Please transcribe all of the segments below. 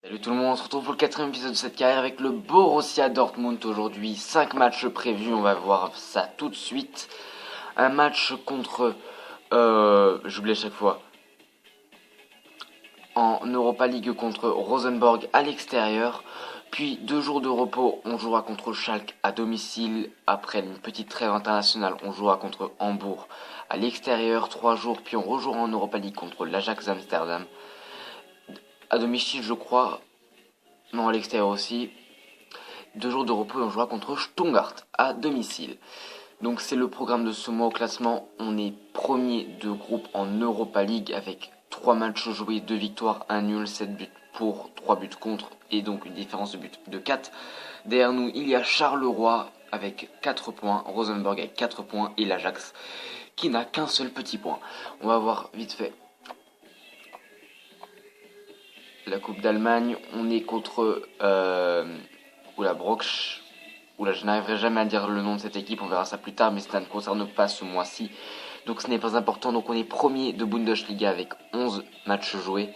Salut tout le monde, on se retrouve pour le quatrième épisode de cette carrière avec le Borussia Dortmund aujourd'hui. 5 matchs prévus, on va voir ça tout de suite. Un match contre, j'oublie à chaque fois, en Europa League contre Rosenborg à l'extérieur. Puis 2 jours de repos, on jouera contre Schalke à domicile. Après une petite trêve internationale, on jouera contre Hambourg à l'extérieur. 3 jours, puis on rejouera en Europa League contre l'Ajax Amsterdam. À domicile, je crois. Non, à l'extérieur aussi. 2 jours de repos et on jouera contre Stuttgart à domicile. Donc c'est le programme de ce mois au classement. On est premier de groupe en Europa League avec 3 matchs joués, 2 victoires, 1 nul, 7 buts pour, 3 buts contre et donc une différence de but de 4. Derrière nous, il y a Charleroi avec 4 points, Rosenborg avec 4 points et l'Ajax qui n'a qu'un seul petit point. On va voir vite fait la Coupe d'Allemagne. On est contre Brocksch. Je n'arriverai jamais à dire le nom de cette équipe, on verra ça plus tard, mais ça ne concerne pas ce mois-ci. Donc ce n'est pas important. Donc on est premier de Bundesliga avec 11 matchs joués,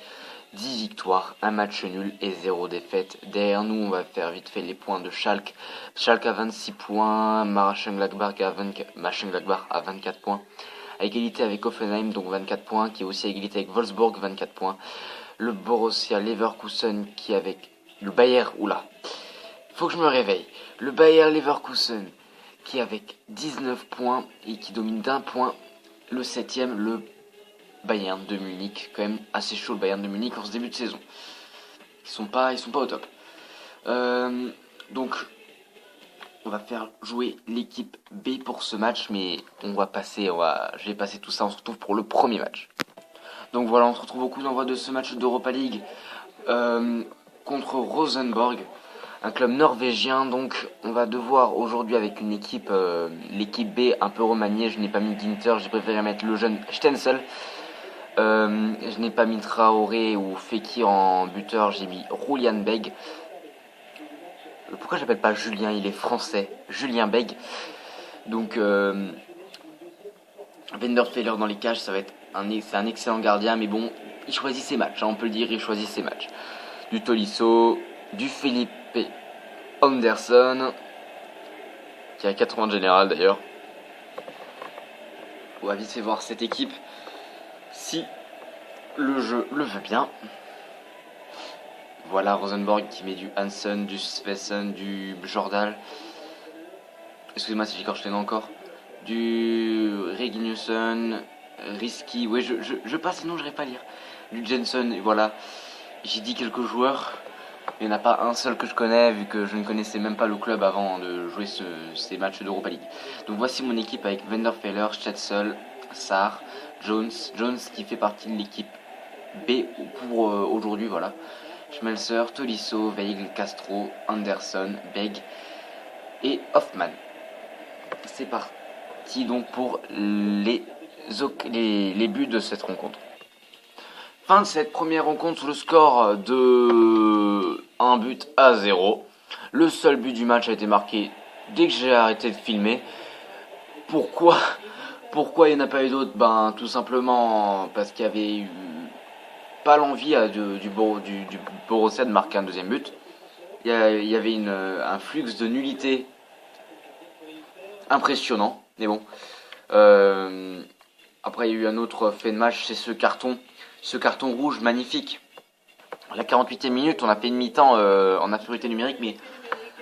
10 victoires, 1 match nul et 0 défaite. Derrière nous, on va faire vite fait les points de Schalke. Schalke a 26 points, Mönchengladbach a 24 points. À égalité avec Hoffenheim, donc 24 points, qui est aussi à égalité avec Wolfsburg, 24 points. Le Borussia Leverkusen qui avec le Bayer, faut que je me réveille. Le Bayer Leverkusen qui avec 19 points et qui domine d'un point le 7ème, le Bayern de Munich. Quand même assez chaud le Bayern de Munich en ce début de saison. Ils sont pas au top. Donc on va faire jouer l'équipe B pour ce match, mais je vais passer tout ça, on se retrouve pour le premier match. Donc voilà, on se retrouve au coup d'envoi de ce match d'Europa League contre Rosenborg, un club norvégien. Donc on va devoir aujourd'hui avec une équipe, l'équipe B un peu remaniée. Je n'ai pas mis Ginter, j'ai préféré mettre le jeune Stenzel. Je n'ai pas mis Traoré ou Fekir en buteur, j'ai mis Julian Beg. Pourquoi j'appelle pas Julien, il est français, Julien Beg. Donc Wenderfeller dans les cages, ça va être c'est un excellent gardien, mais bon, il choisit ses matchs, on peut le dire, il choisit ses matchs. Du Tolisso, du Felipe Anderson, qui a 80 de général d'ailleurs. On va vite fait voir cette équipe, si le jeu le veut bien. Voilà Rosenborg qui met du Hansen, du Svensson, du Jordal. Excusez-moi si j'écorche les noms encore. Du Reginiussen, Risky, ouais je passe, sinon je n'arrive pas à lire. Du Jensen, et voilà. J'ai dit quelques joueurs, il n'y en a pas un seul que je connais, vu que je ne connaissais même pas le club avant de jouer ces matchs d'Europa League. Donc voici mon équipe avec Wenderfeller, Stetzel, Sarr, Jones qui fait partie de l'équipe B pour aujourd'hui, voilà. Schmelzer, Tolisso, Weigl, Castro, Anderson, Beg et Hoffmann. C'est parti donc pour les buts de cette rencontre. Fin de cette première rencontre sous le score de 1 but à 0. Le seul but du match a été marqué dès que j'ai arrêté de filmer. Pourquoi il n'y en a pas eu d'autres? Tout simplement parce qu'il y avait eu pas l'envie du Borussia de marquer un deuxième but. Il y avait un flux de nullité impressionnant, mais bon. Après il y a eu un autre fait de match, c'est ce carton rouge magnifique. À la 48e minute, on a fait une mi-temps en infériorité numérique, mais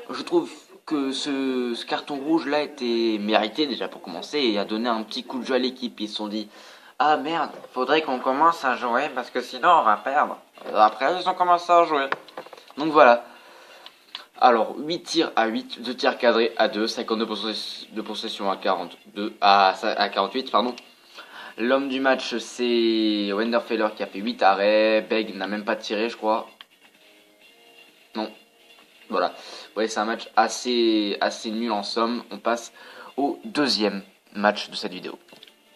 je trouve que ce carton rouge là était mérité déjà pour commencer et a donné un petit coup de jeu à l'équipe. Ils se sont dit: ah merde, faudrait qu'on commence à jouer parce que sinon on va perdre. Après ils ont commencé à jouer. Donc voilà. Alors 8 tirs à 8, 2 tirs cadrés à 2, 52 de possession à 48, pardon. L'homme du match, c'est Wenderfeller qui a fait 8 arrêts. Beg n'a même pas tiré, je crois. Non. Voilà. Ouais, c'est un match assez nul en somme. On passe au deuxième match de cette vidéo.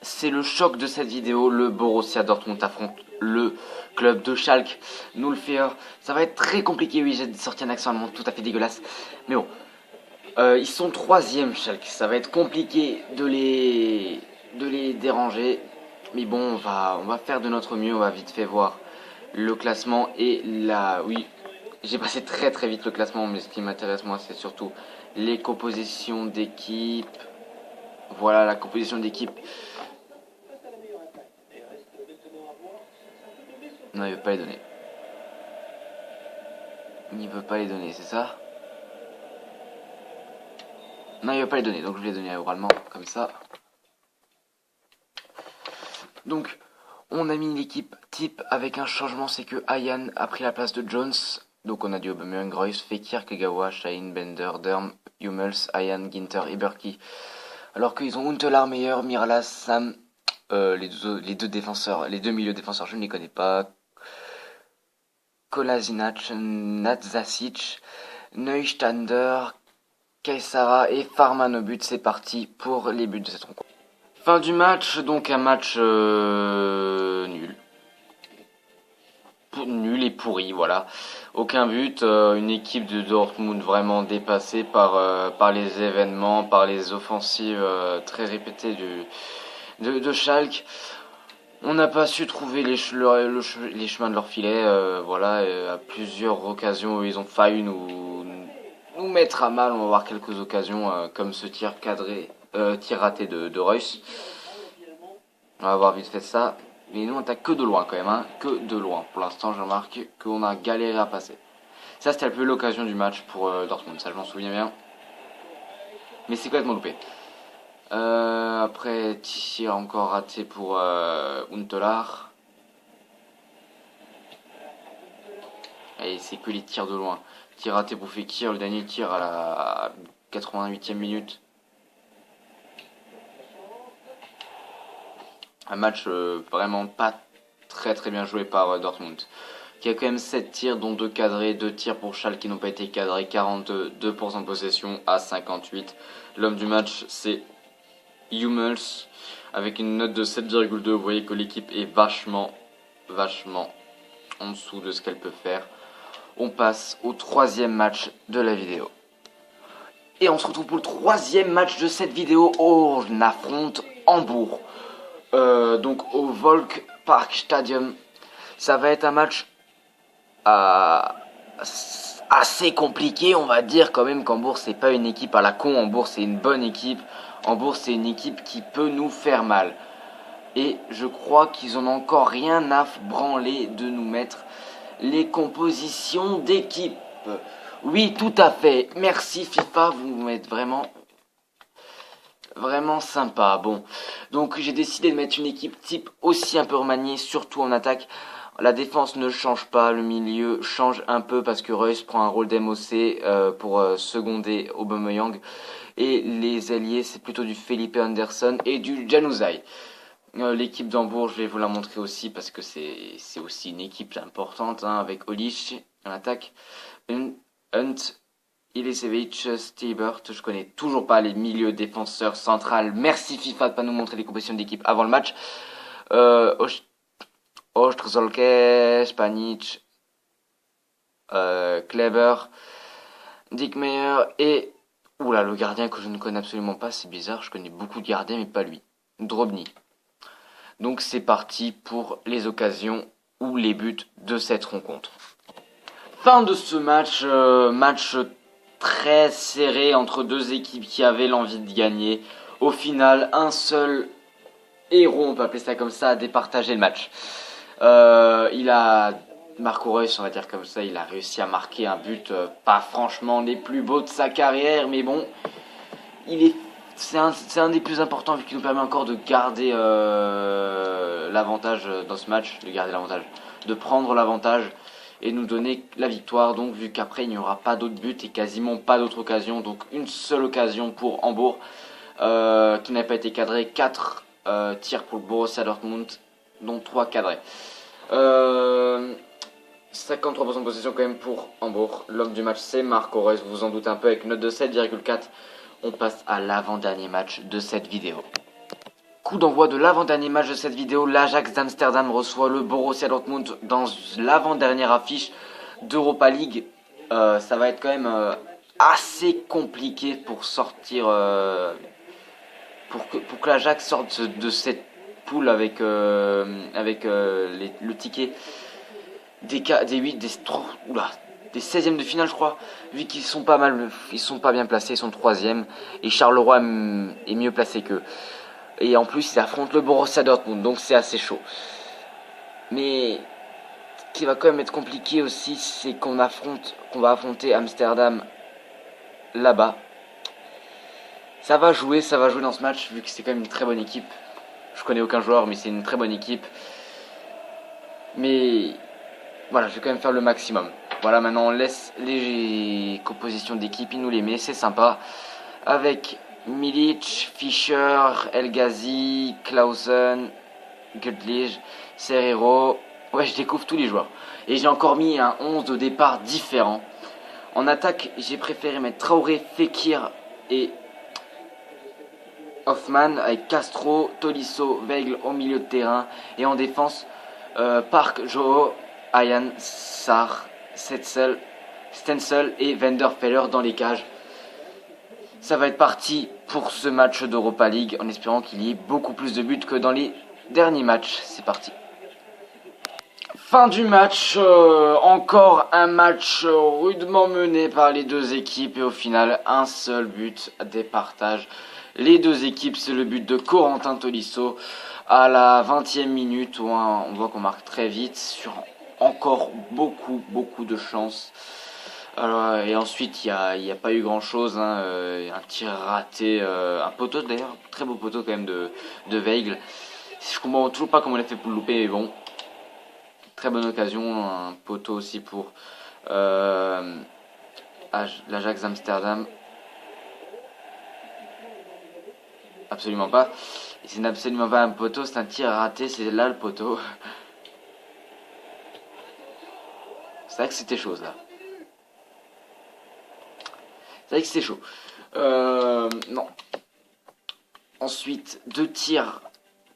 C'est le choc de cette vidéo. Le Borussia Dortmund affronte le club de Schalke 04. Ça va être très compliqué. Oui, j'ai sorti un accent allemand tout à fait dégueulasse. Mais bon. Ils sont 3e Schalke. Ça va être compliqué de les déranger. Mais bon, on va faire de notre mieux. On va vite fait voir le classement et J'ai passé très très vite le classement, mais ce qui m'intéresse moi, c'est surtout les compositions d'équipe. Voilà la composition d'équipe. Non, il veut pas les donner. Il veut pas les donner, c'est ça? Non, il veut pas les donner, donc je vais les donner oralement, comme ça. Donc, on a mis l'équipe type avec un changement, c'est que Ayan a pris la place de Jones. Donc on a du Aubameyang, Royce, Fekir, Kagawa, Shaheen, Bender, Derm, Hummels, Ayan, Ginter et Berkey. Alors qu'ils ont Huntelaar, Meyer, Mirallas, Sam, les deux défenseurs, les deux milieux défenseurs, je ne les connais pas. Kolasinac, Nadzasic, Neustander, Kaysara et Farman au but. C'est parti pour les buts de cette rencontre. Fin du match, donc un match nul. Nul et pourri, voilà. Aucun but, une équipe de Dortmund vraiment dépassée par les événements, par les offensives très répétées de Schalke. On n'a pas su trouver les chemins de leur filet, voilà, à plusieurs occasions où ils ont failli nous mettre à mal. On va voir quelques occasions comme ce tir raté de Reus. On va voir vite fait ça. Mais nous on attaque que de loin quand même, hein, que de loin. Pour l'instant je remarque qu'on a galéré à passer. Ça c'était un peu l'occasion du match pour Dortmund, ça je m'en souviens bien. Mais c'est complètement loupé. Après tir encore raté pour Huntelaar. Et c'est que les tirs de loin. Tir raté pour Fekir, le dernier tir à la 88e minute. Un match vraiment pas très très bien joué par Dortmund. Qui a quand même 7 tirs, dont 2 cadrés, 2 tirs pour Schalke qui n'ont pas été cadrés, 42% de possession à 58. L'homme du match, c'est Hummels, avec une note de 7,2. Vous voyez que l'équipe est vachement en dessous de ce qu'elle peut faire. On passe au troisième match de la vidéo. Et on se retrouve pour le troisième match de cette vidéo. On affronte Hambourg. Donc au Volkspark Stadium. Ça va être un match assez compliqué, on va dire quand même qu'Hambourg c'est pas une équipe à la con. Hambourg c'est une bonne équipe. Hambourg c'est une équipe qui peut nous faire mal. Et je crois qu'ils en ont encore rien à branler de nous mettre les compositions d'équipe. Oui, tout à fait. Merci FIFA, vous m'êtes vraiment sympa. Bon, donc j'ai décidé de mettre une équipe type aussi un peu remaniée, surtout en attaque. La défense ne change pas, le milieu change un peu parce que Reus prend un rôle d'MOC pour seconder Aubameyang. Et les alliés, c'est plutôt du Felipe Anderson et du Januzaj. L'équipe d'Hambourg, je vais vous la montrer aussi parce que c'est aussi une équipe importante, hein, avec Olisch en attaque, Hunt, Ilisevic, Stebert. Je connais toujours pas les milieux défenseurs centrales. Merci FIFA de pas nous montrer les compositions d'équipe avant le match. Ostrzolke, Spanic, Kleber, Dick Meyer et oula, le gardien que je ne connais absolument pas. C'est bizarre, je connais beaucoup de gardiens mais pas lui. Drobny. Donc c'est parti pour les occasions ou les buts de cette rencontre. Fin de ce match, match très serré entre deux équipes qui avaient l'envie de gagner. Au final, un seul héros, on peut appeler ça comme ça, a départagé le match. Marco Reus, on va dire comme ça, il a réussi à marquer un but pas franchement les plus beaux de sa carrière, mais bon, c'est un des plus importants vu qu'il nous permet encore de garder l'avantage dans ce match, de prendre l'avantage et nous donner la victoire. Donc vu qu'après il n'y aura pas d'autres buts et quasiment pas d'autres occasions, donc une seule occasion pour Hambourg qui n'a pas été cadré, 4 tirs pour le Borussia Dortmund, dont 3 cadrés. 53% de possession quand même pour Hambourg. L'homme du match c'est Marco Reus, vous vous en doutez un peu, avec une note de 7,4. On passe à l'avant-dernier match de cette vidéo. Coup d'envoi de l'avant-dernier match de cette vidéo. L'Ajax d'Amsterdam reçoit le Borussia Dortmund dans l'avant-dernière affiche d'Europa League. Ça va être quand même assez compliqué pour sortir, pour que l'Ajax sorte de cette poule avec le ticket des 8, des 3, des 16e de finale, je crois, vu qu'ils sont pas mal, ils sont pas bien placés, ils sont 3e, et Charleroi est mieux placé qu'eux. Et en plus, ils affrontent le Borussia Dortmund, donc c'est assez chaud. Mais ce qui va quand même être compliqué aussi, c'est qu'on va affronter Amsterdam là-bas. Ça va jouer dans ce match, vu que c'est quand même une très bonne équipe. Je connais aucun joueur, mais c'est une très bonne équipe. Mais voilà, je vais quand même faire le maximum. Voilà, maintenant on laisse les compositions d'équipe, il nous les met, c'est sympa. Avec Milic, Fischer, El Ghazi, Clausen, Gudlige, Serrero. Ouais, je découvre tous les joueurs. Et j'ai encore mis un 11 de départ différent. En attaque, j'ai préféré mettre Traoré, Fekir et Hoffman avec Castro, Tolisso, Weigl au milieu de terrain. Et en défense, Park, Joao, Ayan, Sarr, Stenzel et Wenderfeller dans les cages. Ça va être parti pour ce match d'Europa League en espérant qu'il y ait beaucoup plus de buts que dans les derniers matchs. C'est parti. Fin du match, encore un match rudement mené par les deux équipes et au final un seul but des partages. Les deux équipes, c'est le but de Corentin Tolisso à la 20e minute où on voit qu'on marque très vite sur encore beaucoup de chance. Alors, et ensuite, il y a pas eu grand chose, hein, un tir raté, un poteau d'ailleurs, très beau poteau quand même de Weigl. Je comprends toujours pas comment il a fait pour le louper, mais bon. Très bonne occasion, un poteau aussi pour l'Ajax Amsterdam. Absolument pas. C'est absolument pas un poteau, c'est un tir raté, c'est là le poteau. C'est vrai que c'était chaud là. C'est vrai que c'était chaud. Non. Ensuite, 2 tirs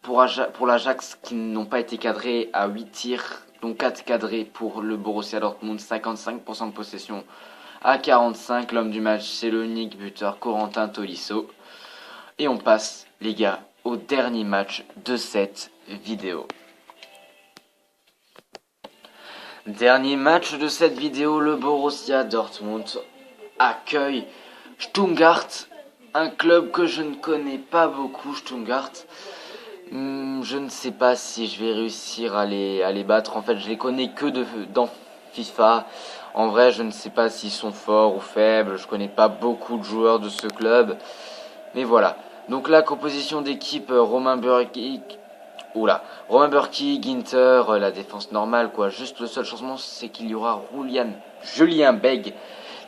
pour l'Ajax qui n'ont pas été cadrés à 8 tirs, dont 4 cadrés pour le Borussia Dortmund, 55% de possession à 45. L'homme du match, c'est l'unique buteur Corentin Tolisso. Et on passe, les gars, au dernier match de cette vidéo. Dernier match de cette vidéo, le Borussia Dortmund accueille Stuttgart, un club que je ne connais pas beaucoup, Stuttgart. Je ne sais pas si je vais réussir à les battre. En fait, je les connais que dans FIFA. En vrai, je ne sais pas s'ils sont forts ou faibles. Je connais pas beaucoup de joueurs de ce club. Mais voilà. Donc la composition d'équipe, Romain Burki, Ginter, la défense normale quoi. Juste le seul changement, c'est qu'il y aura Julien Beg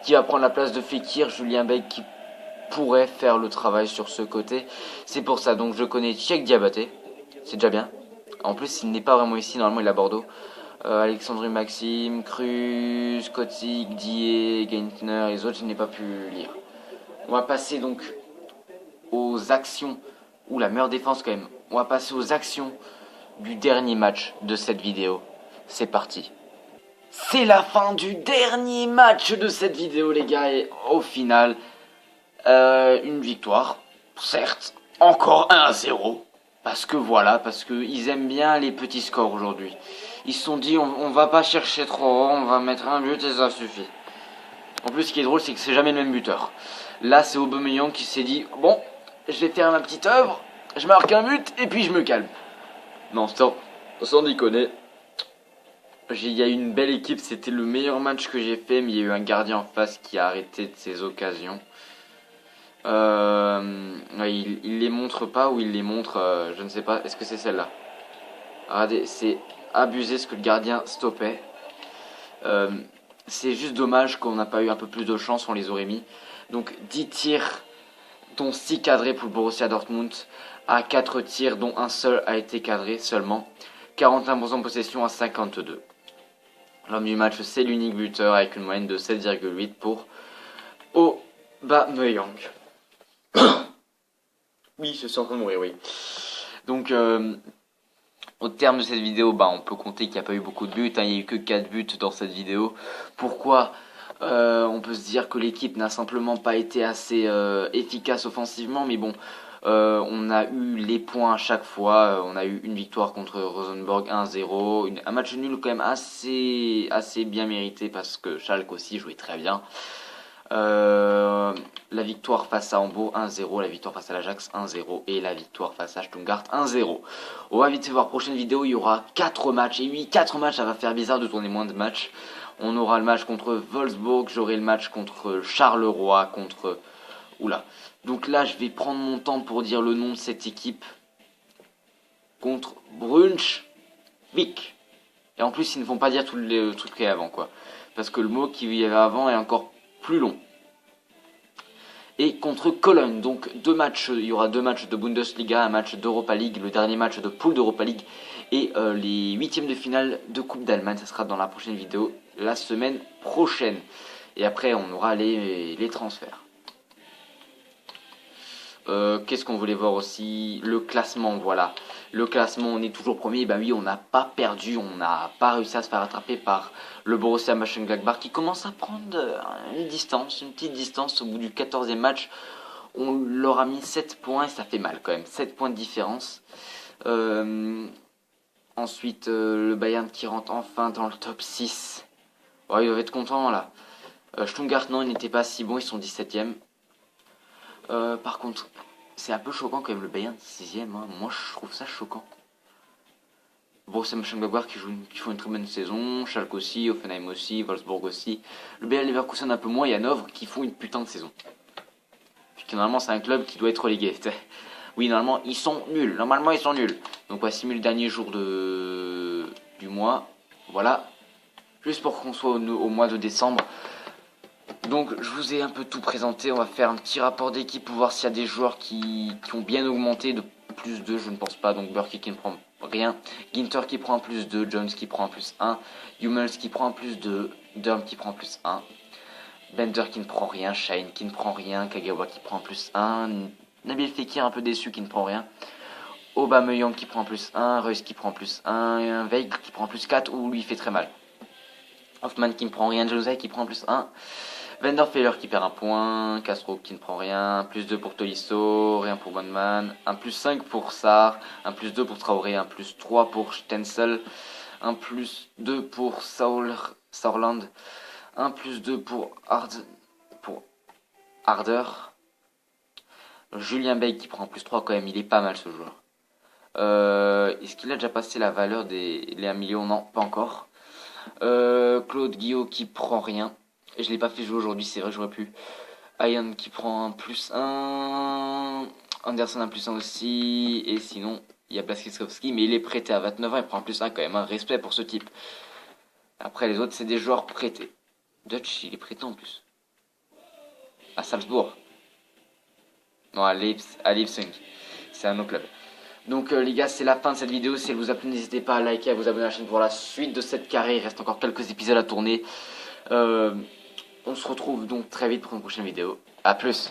qui va prendre la place de Fekir. Julien Beg qui pourrait faire le travail sur ce côté. C'est pour ça donc je connais Tchèque Diabaté. C'est déjà bien. En plus, il n'est pas vraiment ici. Normalement, il est à Bordeaux. Alexandru Maxime, Cruz, Kotik, Die, Geithner et les autres, je n'ai pas pu lire. On va passer donc aux actions. La meilleure défense quand même. On va passer aux actions du dernier match de cette vidéo. C'est parti. C'est la fin du dernier match de cette vidéo les gars. Et au final, une victoire. Certes, encore 1-0. Parce qu'ils aiment bien les petits scores aujourd'hui. Ils se sont dit, on va pas chercher trop haut, on va mettre un but et ça suffit. En plus, ce qui est drôle, c'est que c'est jamais le même buteur. Là, c'est Aubameyang qui s'est dit, bon, je vais faire ma petite œuvre, je marque un but et puis je me calme. Non, sans déconner. Il y a eu une belle équipe, c'était le meilleur match que j'ai fait, mais il y a eu un gardien en face qui a arrêté de ses occasions. Il les montre pas ou il les montre, je ne sais pas. Est-ce que c'est celle-là? Regardez, c'est abusé ce que le gardien stoppait. C'est juste dommage qu'on n'a pas eu un peu plus de chance, on les aurait mis. Donc 10 tirs, dont 6 cadrés pour le Borussia Dortmund, à 4 tirs, dont un seul a été cadré seulement. 41% de possession à 52. L'homme du match, c'est l'unique buteur avec une moyenne de 7,8 pour Aubameyang. Oui, je suis en train de mourir, oui. Donc, au terme de cette vidéo, on peut compter qu'il n'y a pas eu beaucoup de buts. Il n'y a eu que 4 buts dans cette vidéo. Pourquoi on peut se dire que l'équipe n'a simplement pas été assez efficace offensivement. Mais bon, On a eu les points à chaque fois. On a eu une victoire contre Rosenborg 1-0. Un match nul quand même assez bien mérité parce que Schalke aussi jouait très bien. La victoire face à Hambourg 1-0, la victoire face à l'Ajax 1-0 et la victoire face à Stuttgart 1-0. On va vite fait voir prochaine vidéo, il y aura 4 matchs. Et oui, 4 matchs, ça va faire bizarre de tourner moins de matchs. On aura le match contre Wolfsburg, j'aurai le match contre Charleroi, contre... Oula. Donc là, je vais prendre mon temps pour dire le nom de cette équipe. Contre Brunswick. Et en plus, ils ne vont pas dire tous les trucs qu'il y a avant, quoi. Parce que le mot qu'il y avait avant est encore plus long. Et contre Cologne, donc il y aura 2 matchs de Bundesliga, un match d'Europa League, le dernier match de poule d'Europa League et les 8e de finale de Coupe d'Allemagne. Ça sera dans la prochaine vidéo, la semaine prochaine. Et après, on aura les transferts. Qu'est-ce qu'on voulait voir aussi? Le classement, voilà. Le classement, on est toujours premier. Ben oui, on n'a pas perdu, on n'a pas réussi à se faire attraper par le Borussia Mönchengladbach qui commence à prendre une petite distance au bout du 14e match. On leur a mis 7 points et ça fait mal quand même. 7 points de différence. Ensuite, le Bayern qui rentre enfin dans le top 6. Ouais, ils doivent être contents là. Stuttgart, non, ils n'étaient pas si bons, ils sont 17e. Par contre, c'est un peu choquant quand même le Bayern 6ème. Hein. Moi, je trouve ça choquant. Borussia Mönchengladbach qui font une très bonne saison. Schalke aussi, Hoffenheim aussi, Wolfsburg aussi. Le Bayer Leverkusen un peu moins et Hanovre qui font une putain de saison. Puisque normalement, c'est un club qui doit être relégué. Oui, normalement, ils sont nuls. Normalement, ils sont nuls. Donc, voici le dernier jour du mois. Voilà. Juste pour qu'on soit au mois de décembre. Donc je vous ai un peu tout présenté, on va faire un petit rapport d'équipe pour voir s'il y a des joueurs qui ont bien augmenté de plus 2, je ne pense pas, donc Burki qui ne prend rien, Ginter qui prend un plus 2, Jones qui prend un plus 1, Hummels qui prend un plus 2, Durm qui prend plus 1, Bender qui ne prend rien, Shine qui ne prend rien, Kagawa qui prend plus 1, Nabil Fekir un peu déçu qui ne prend rien, Aubameyang qui prend plus 1, Reus qui prend plus 1, Veig qui prend plus 4 ou lui il fait très mal, Hoffman qui ne prend rien, José qui prend plus 1, Wenderfeller qui perd un point, Castro qui ne prend rien, plus 2 pour Tolisso, rien pour Bonman, un plus 5 pour Sarr, un plus 2 pour Traoré, un plus 3 pour Stenzel, un plus 2 pour Saurland, un plus 2 pour Harder, Julien Bey qui prend plus 3 quand même, il est pas mal ce joueur. Est-ce qu'il a déjà passé la valeur des 1 million? Non, pas encore. Claude Guillot qui prend rien. Et je l'ai pas fait jouer aujourd'hui, c'est vrai, j'aurais pu. Ayan qui prend un plus 1. Anderson un plus 1 aussi. Et sinon, il y a Blaskowski, mais il est prêté à 29 ans, il prend un plus 1 quand même. Un respect pour ce type. Après, les autres, c'est des joueurs prêtés. Dutch, il est prêté en plus. À Salzbourg. Non, à Leipzig. C'est un autre club. Donc les gars, c'est la fin de cette vidéo. Si elle vous a plu, n'hésitez pas à liker, à vous abonner à la chaîne pour la suite de cette carré. Il reste encore quelques épisodes à tourner. On se retrouve donc très vite pour une prochaine vidéo. A plus.